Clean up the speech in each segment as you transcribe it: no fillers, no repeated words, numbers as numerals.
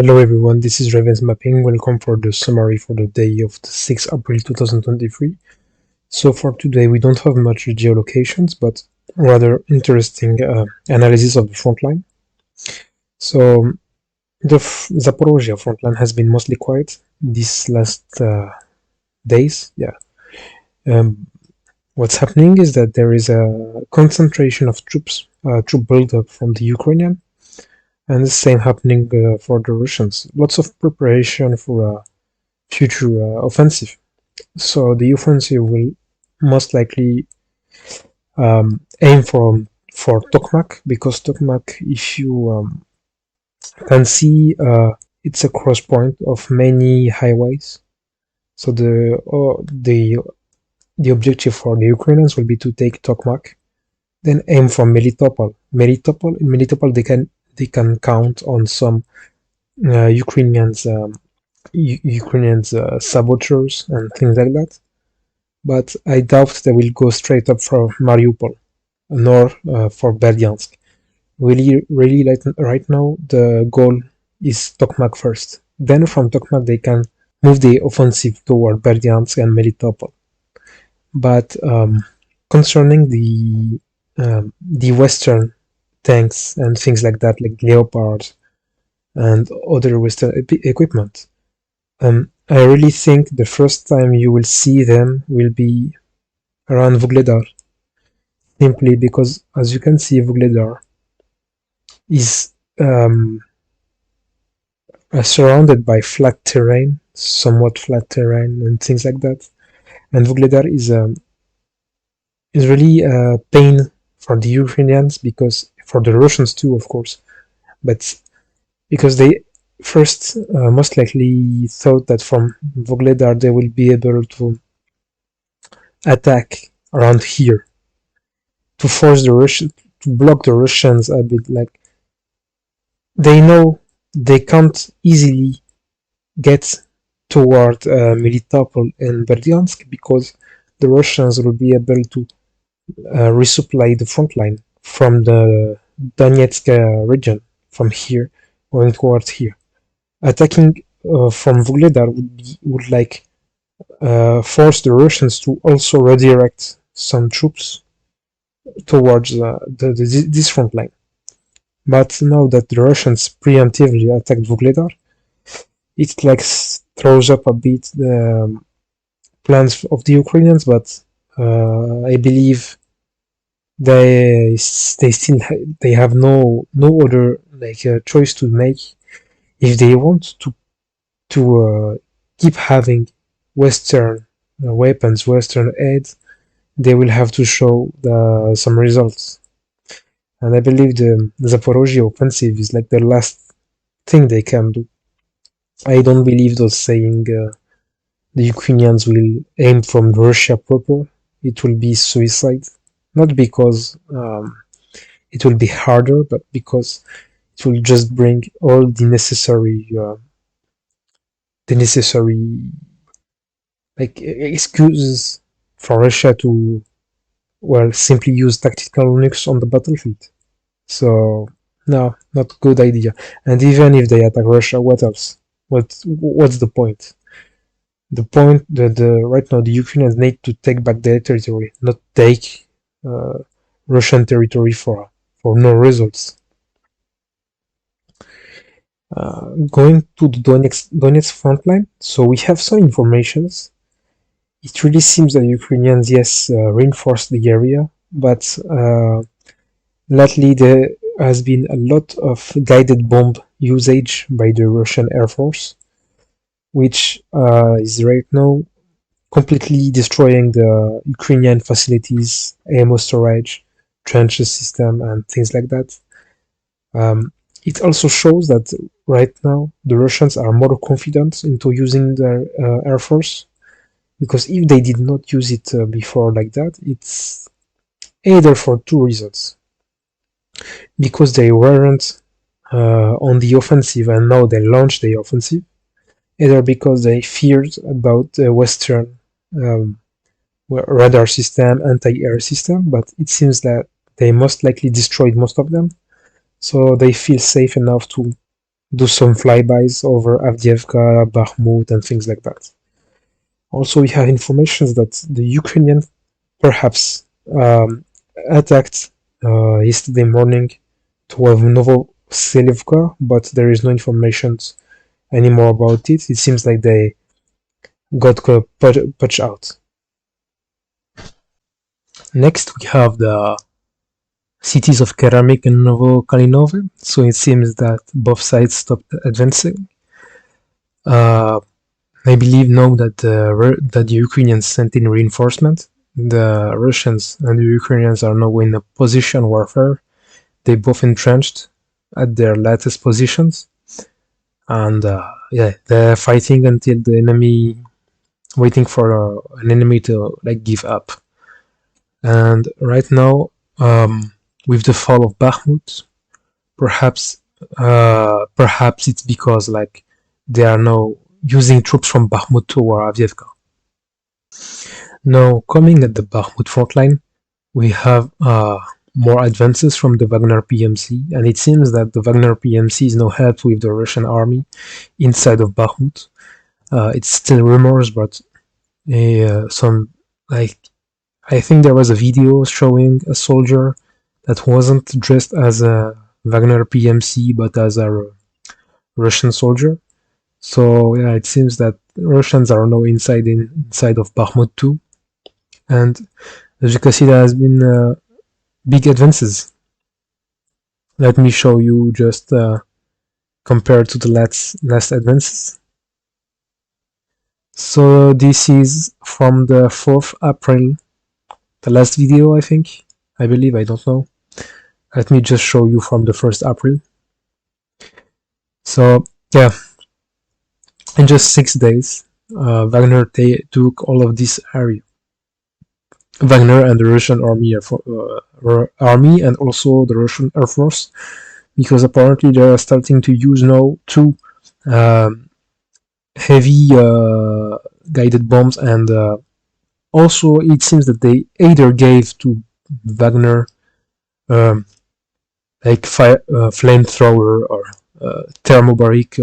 Hello everyone, this is Raven's Mapping. Welcome for the summary for the day of the 6th April 2023. So for today we don't have much geolocations, but rather interesting analysis of the frontline. So the Zaporozhye frontline has been mostly quiet these last days. What's happening is that there is a concentration of troop buildup from the Ukrainian, and the same happening for the Russians. Lots of preparation for a future offensive. So the offensive will most likely aim for Tokmak, because Tokmak, if you can see, it's a cross point of many highways. So the objective for the Ukrainians will be to take Tokmak, then aim for Melitopol. In Melitopol, they can count on some Ukrainians saboteurs and things like that. But I doubt they will go straight up for Mariupol, nor for Berdyansk. Really, right now, the goal is Tokmak first. Then from Tokmak, they can move the offensive toward Berdyansk and Melitopol. But concerning the Western tanks and things like that, like Leopards and other Western equipment, I really think the first time you will see them will be around Vuhledar, simply because, as you can see, Vuhledar is surrounded by flat terrain, somewhat flat terrain and things like that, and Vuhledar is really a pain for the Ukrainians, because for the Russians too, of course, but because they first most likely thought that from Vuhledar they will be able to attack around here, to force the Russians, to block the Russians a bit. Like, they know they can't easily get toward Melitopol and Berdyansk, because the Russians will be able to resupply the front line from the Donetsk region, from here going towards here. Attacking from Vuhledar would force the Russians to also redirect some troops towards this front line. But now that the Russians preemptively attacked Vuhledar, it throws up a bit the plans of the Ukrainians. But I believe they have no other choice to make if they want to keep having Western weapons, Western aid. They will have to show some results, and I believe the Zaporozhye offensive is like the last thing they can do. I don't believe those saying the Ukrainians will aim from Russia proper. It will be suicide, not because it will be harder, but because it will just bring all the necessary excuses for Russia to, well, simply use tactical nukes on the battlefield. So no, not a good idea. And even if they attack Russia, what else? What's the point? The point that right now the Ukrainians need to take back their territory, not take Russian territory for no results. Going to the Donetsk front line, so we have some informations. It really seems that Ukrainians, yes, reinforced the area, but lately there has been a lot of guided bomb usage by the Russian Air Force, which is right now completely destroying the Ukrainian facilities, ammo storage, trenches system, and things like that. It also shows that right now the Russians are more confident into using their Air Force, because if they did not use it before like that, it's either for two reasons: because they weren't on the offensive and now they launched the offensive, either because they feared about the Western radar system, anti-air system, but it seems that they most likely destroyed most of them, so they feel safe enough to do some flybys over Avdiivka, Bakhmut, and things like that. Also, we have information that the Ukrainian perhaps attacked yesterday morning toward Novoselivka, but there is no information anymore about it. It seems like they got patched out. Next, we have the cities of Keramik and Novokalinove. So it seems that both sides stopped advancing. I believe now that the Ukrainians sent in reinforcement. The Russians and the Ukrainians are now in a position warfare. They both entrenched at their latest positions, and yeah, they're fighting until the enemy, waiting for an enemy to like give up. And right now, with the fall of Bakhmut, perhaps it's because like they are now using troops from Bakhmut toward Avdiivka. Now, coming at the Bakhmut front line, we have more advances from the Wagner PMC, and it seems that the Wagner PMC is now helped with the Russian army inside of Bakhmut. It's still rumors, but some like I think there was a video showing a soldier that wasn't dressed as a Wagner PMC but as a Russian soldier. So yeah, it seems that Russians are now inside of Bakhmut too, and as you can see, there has been big advances. Let me show you just compared to the last advances. So this is from the 4th April, the last video, I believe, I don't know. Let me just show you from the 1st April. So yeah, in just 6 days, Wagner took all of this area. Wagner and the Russian army and also the Russian Air Force, because apparently they are starting to use now 2 heavy guided bombs, and also it seems that they either gave to Wagner like flamethrower or thermobaric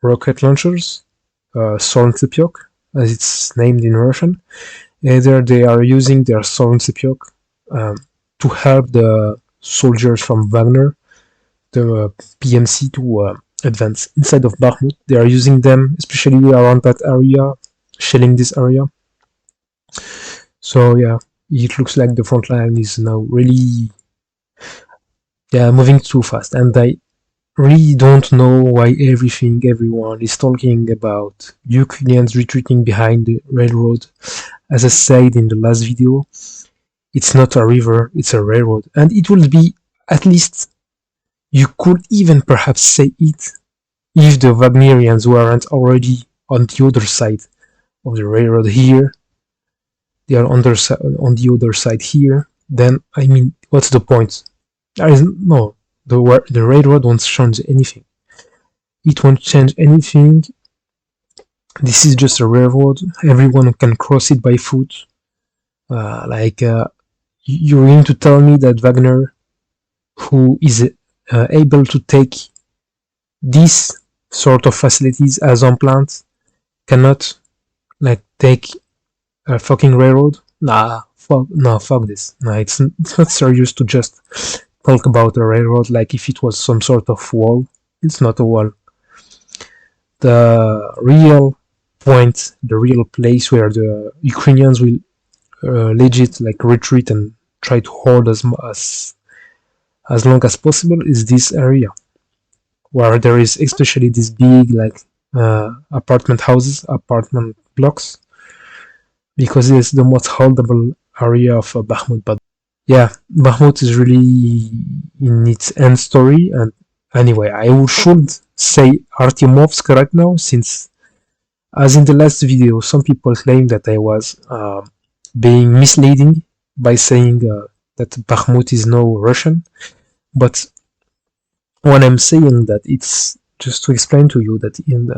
rocket launchers, Solntsepyok, as it's named in Russian. Either they are using their Solntsepyok to help the soldiers from Wagner, the PMC, to advance inside of Bakhmut. They are using them, especially around that area, shelling this area. So yeah, it looks like the front line is now really moving too fast, and I really don't know why everyone is talking about Ukrainians retreating behind the railroad. As I said in the last video, it's not a river, it's a railroad, and it will be, at least you could even perhaps say it, if the Wagnerians weren't already on the other side of the railroad here. They are on the other side here. Then, I mean, what's the point? There is no, the railroad won't change anything. It won't change anything. This is just a railroad. Everyone can cross it by foot. You're going to tell me that Wagner, who is able to take these sort of facilities as on plant, cannot like take a fucking railroad? Nah, fuck this. Nah, it's not serious to just talk about a railroad like if it was some sort of wall. It's not a wall. The real point, the real place where the Ukrainians will legit like retreat and try to hold as long as possible is this area, where there is especially these big like apartment blocks, because it's the most holdable area of Bakhmut. But yeah, Bakhmut is really in its end story. And anyway, I should say Artyomovsk right now, since as in the last video, some people claim that I was being misleading by saying that Bakhmut is now Russian. But when I'm saying that, it's just to explain to you that in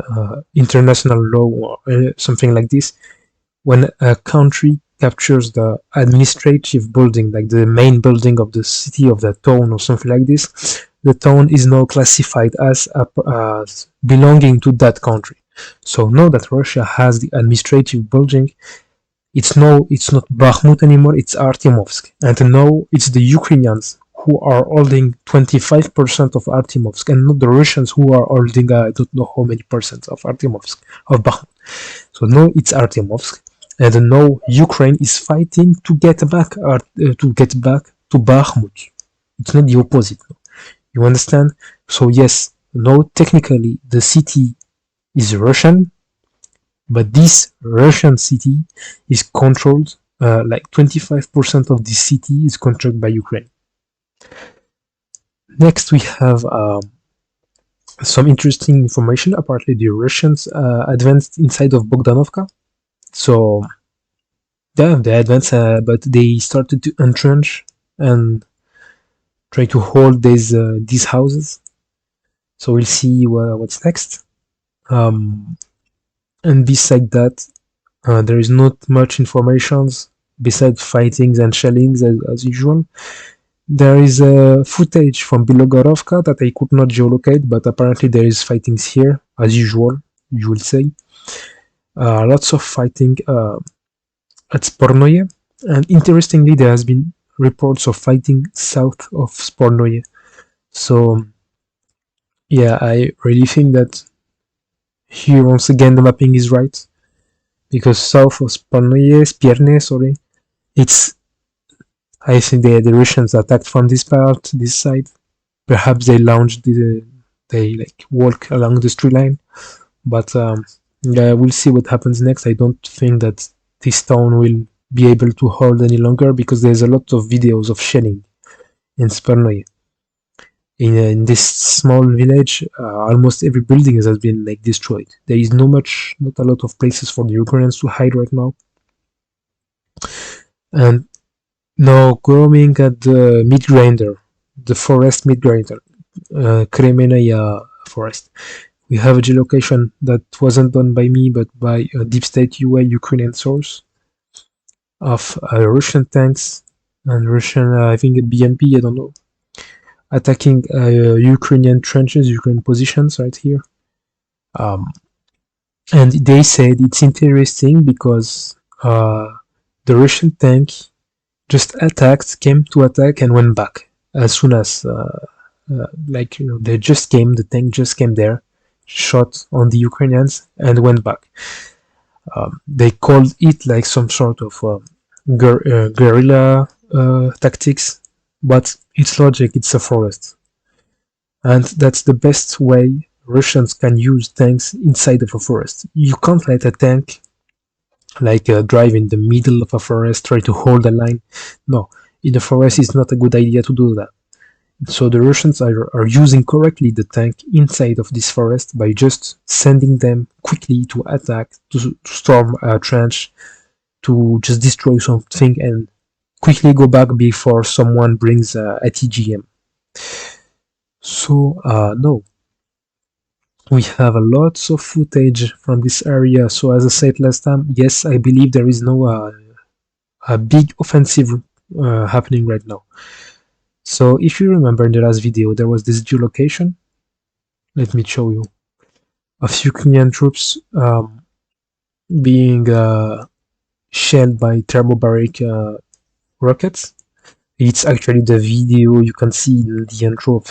international law or something like this, when a country captures the administrative building, like the main building of the city, of the town or something like this, the town is now classified as belonging to that country. So now that Russia has the administrative building, it's not Bakhmut anymore, it's Artyomovsk. And now it's the Ukrainians who are holding 25% of Artyomovsk, and not the Russians who are holding I don't know how many percent of Artyomovsk, of Bakhmut. So now it's Artyomovsk, and now Ukraine is fighting to get back to Bakhmut. It's not the opposite. You understand? So yes, now technically the city is Russian, but this Russian city is controlled, like 25% of this city is controlled by Ukraine. Next we have some interesting information. Apparently the Russians advanced inside of Bogdanovka. So yeah, they advanced, but they started to entrench and try to hold these houses. So we'll see what's next. And beside that, there is not much information besides fightings and shellings as usual. There is footage from Bilogorovka that I could not geolocate, but apparently there is fightings here as usual, you will say. Lots of fighting at Spornoye, and interestingly there has been reports of fighting south of Spornoye. So yeah, I really think that here once again the mapping is right, because south of Spierne, it's, I think the Russians attacked from this side. Perhaps they launched they like walk along the street line, but yeah, we'll see what happens next. I don't think that this town will be able to hold any longer, because there's a lot of videos of shelling in Spornoye. In this small village, almost every building has been like destroyed. There is not a lot of places for the Ukrainians to hide right now. And now going at the meat grinder, the forest meat grinder, KREMINNA forest. We have a geolocation that wasn't done by me, but by a Deep State UA Ukrainian source of Russian tanks and Russian, I think BMP, I don't know, attacking Ukrainian trenches, Ukrainian positions right here. And they said it's interesting because the Russian tank just came to attack and went back as soon as, like, you know, the tank just came there, shot on the Ukrainians and went back. They called it like some sort of guerrilla tactics, but it's logic, it's a forest. And that's the best way Russians can use tanks inside of a forest. You can't let a tank like drive in the middle of a forest, try to hold a line. No, in the forest it's not a good idea to do that. So the Russians are using correctly the tank inside of this forest by just sending them quickly to attack, to storm a trench, to just destroy something and quickly go back before someone brings a TGM. So no, we have lots of footage from this area. So as I said last time, yes, I believe there is no a big offensive happening right now. So if you remember in the last video, there was this geolocation. Let me show you. Of Ukrainian troops being shelled by thermobaric rockets. It's actually the video you can see in the intro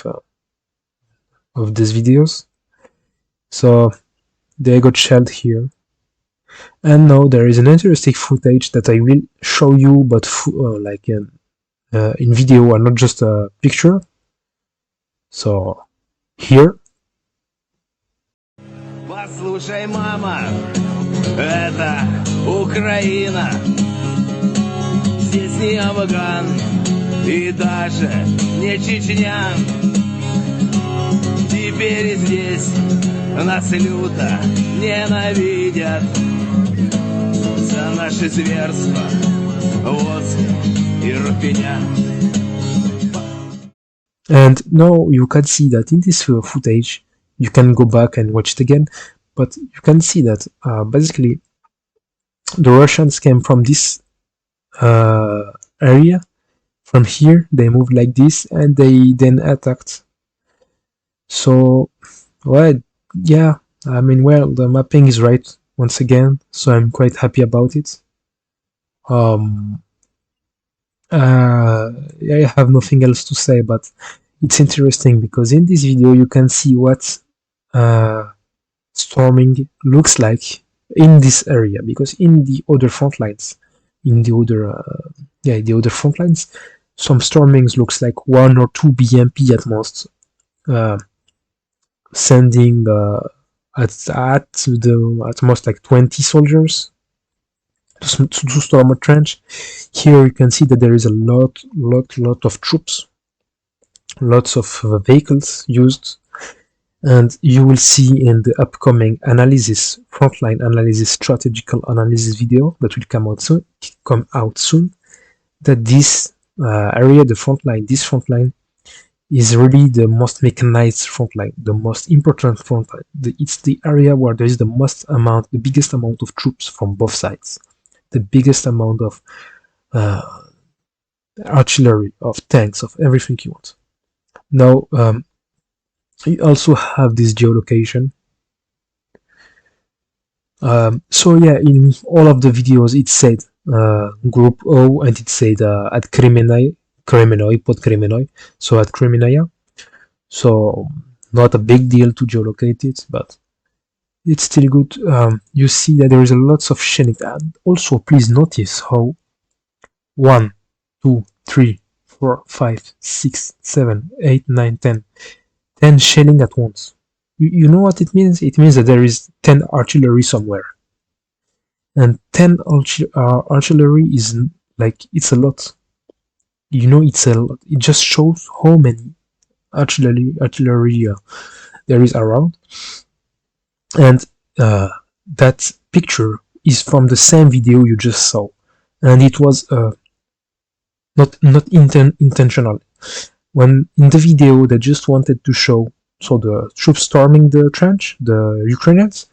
of these videos. So they got shelled here. And now there is an interesting footage that I will show you, but like in video and not just a picture. So here. Послушай, мама, это Украина. Здесь не Афган и даже не Чечня. Теперь здесь нас люто ненавидят за наши зверства, воск и Ирпеня. And now you can see that in this footage, you can go back and watch it again, but you can see that basically the Russians came from this area. From here they moved like this and they then attacked So, well, yeah, I mean, well, the mapping is right once again, so I'm quite happy about it. Um, I have nothing else to say, but it's interesting because in this video you can see what storming looks like in this area. Because in the other front lines, in the other the other front lines, some stormings looks like 1 or 2 BMP at most, sending at most like 20 soldiers to storm a trench. Here you can see that there is a lot of troops, lots of vehicles used, and you will see in the upcoming analysis, frontline analysis, strategical analysis video that will come out soon, that this area, the frontline, this frontline is really the most mechanized frontline, the most important frontline. It's the area where there is the biggest amount of troops from both sides, the biggest amount of artillery, of tanks, of everything you want. Now, you also have this geolocation. So yeah, in all of the videos it said Group O, and it said at KREMINNA, so at KREMINNA. So not a big deal to geolocate it, but it's still good. You see that there is a lots of shelling. And also, please notice how 1, 2, 3, 4, 5, 6, 7, 8, 9, 10 shelling at once. You know what it means? It means that there is 10 artillery somewhere. And 10 artillery is like, it's a lot. You know, it's a lot. It just shows how many artillery there is around. And that picture is from the same video you just saw, and it was not intentional. When in the video they just wanted to show the troops storming the trench, the Ukrainians,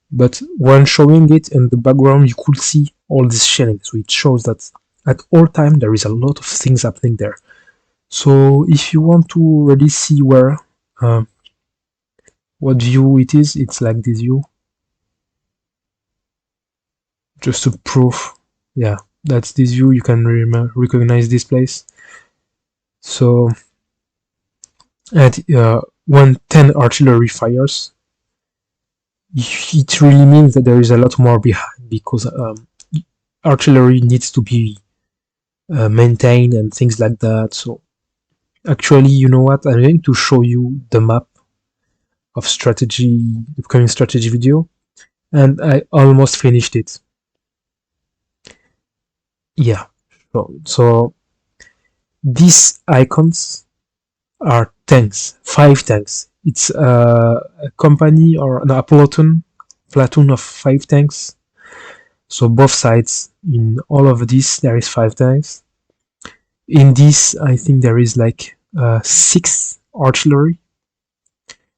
but when showing it in the background you could see all this shelling, so it shows that at all time there is a lot of things happening there. So if you want to really see where what view it is, it's like this view, just to prove, yeah, that's this view. You can recognize this place. So at when 10 artillery fires, it really means that there is a lot more behind, because artillery needs to be maintained and things like that. So actually, you know what, I'm going to show you the map of strategy, the upcoming strategy video, and I almost finished it. Yeah, so these icons are tanks, 5 tanks. It's a company or a platoon of 5 tanks. So both sides, in all of this there is 5 tanks. In this I think there is like 6 artillery,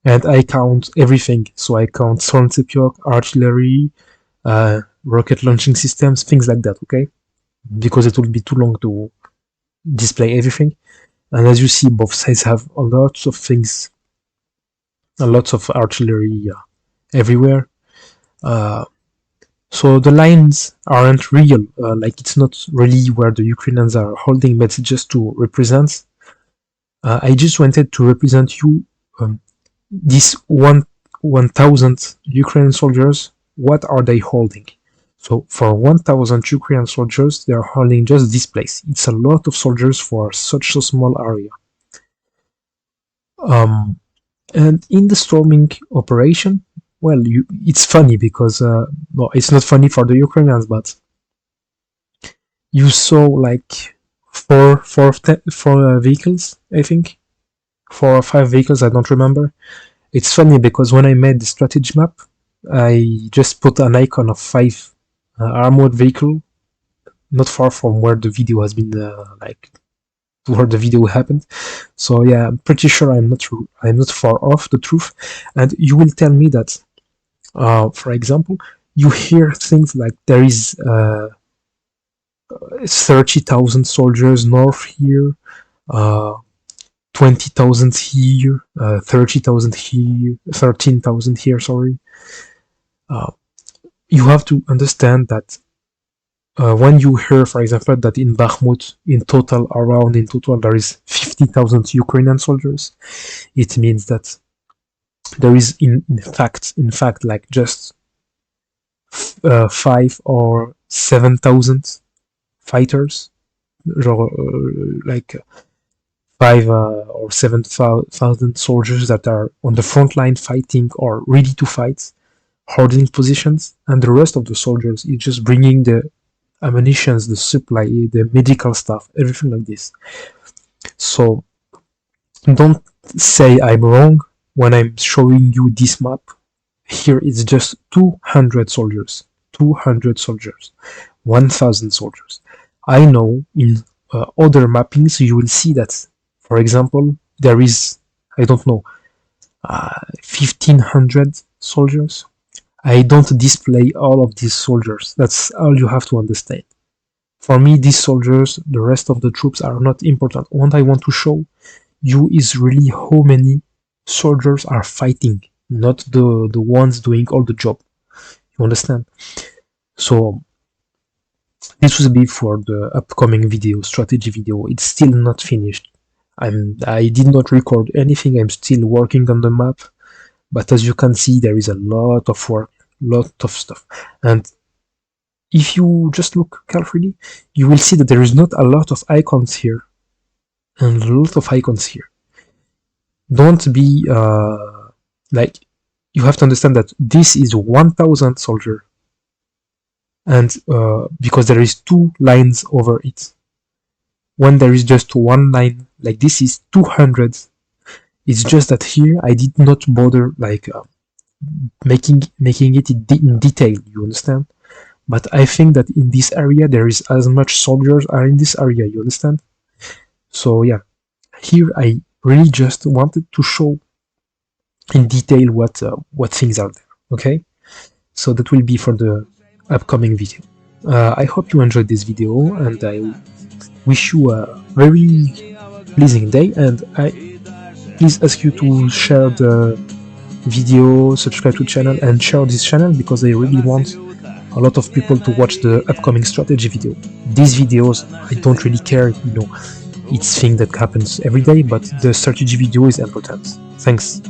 and I count everything. So I count Sorn-Sepiok, artillery, rocket launching systems, things like that, okay? Because it will be too long to display everything. And as you see, both sides have a lot of things, a lot of artillery everywhere. So the lines aren't real, like it's not really where the Ukrainians are holding, but it's just to represent. I just wanted to represent you this 1,000 Ukrainian soldiers. What are they holding? So for 1,000 Ukrainian soldiers, they are holding just this place. It's a lot of soldiers for such a small area. And in the storming operation, well, it's funny because, well, it's not funny for the Ukrainians, but you saw like four vehicles, I think. 4 or 5 vehicles, I don't remember. It's funny because when I made the strategy map, I just put an icon of 5 armored vehicle, not far from where the video has been, like where the video happened. So yeah, I'm pretty sure I'm not far off the truth. And you will tell me that, for example, you hear things like there is 30,000 soldiers north here, 20,000 here, 30,000 here, 13,000 here, sorry. You have to understand that when you hear, for example, that in Bakhmut, in total there is 50,000 Ukrainian soldiers, it means that there is in fact like just 5 or 7,000 fighters, like 5 or 7,000 soldiers that are on the front line fighting or ready to fight, holding positions, and the rest of the soldiers is just bringing the ammunitions, the supply, the medical stuff, everything like this. So don't say I'm wrong when I'm showing you this map. Here it's just 200 soldiers, 1,000 soldiers. I know in other mappings you will see that, for example, there is, I don't know, 1,500 soldiers. I don't display all of these soldiers. That's all you have to understand. For me, these soldiers, the rest of the troops are not important. What I want to show you is really how many soldiers are fighting, not the ones doing all the job. You understand? So this will be for the upcoming video, strategy video. It's still not finished. I did not record anything. I'm still working on the map, but as you can see, there is a lot of work, lot of stuff. And if you just look carefully, you will see that there is not a lot of icons here and a lot of icons here. Don't be like, you have to understand that this is 1,000 soldier, and because there is 2 lines over it. When there is just 1 line, like this is 200. It's just that here I did not bother like making it in detail, you understand? But I think that in this area there is as much soldiers are in this area, you understand? So yeah, here I really just wanted to show in detail what things are there. Okay, so that will be for the upcoming video. I hope you enjoyed this video, and I wish you a very pleasing day, and I please ask you to share the video, subscribe to the channel, and share this channel, because I really want a lot of people to watch the upcoming strategy video. These videos, I don't really care, you know, it's thing that happens every day, but the strategy video is important. Thanks.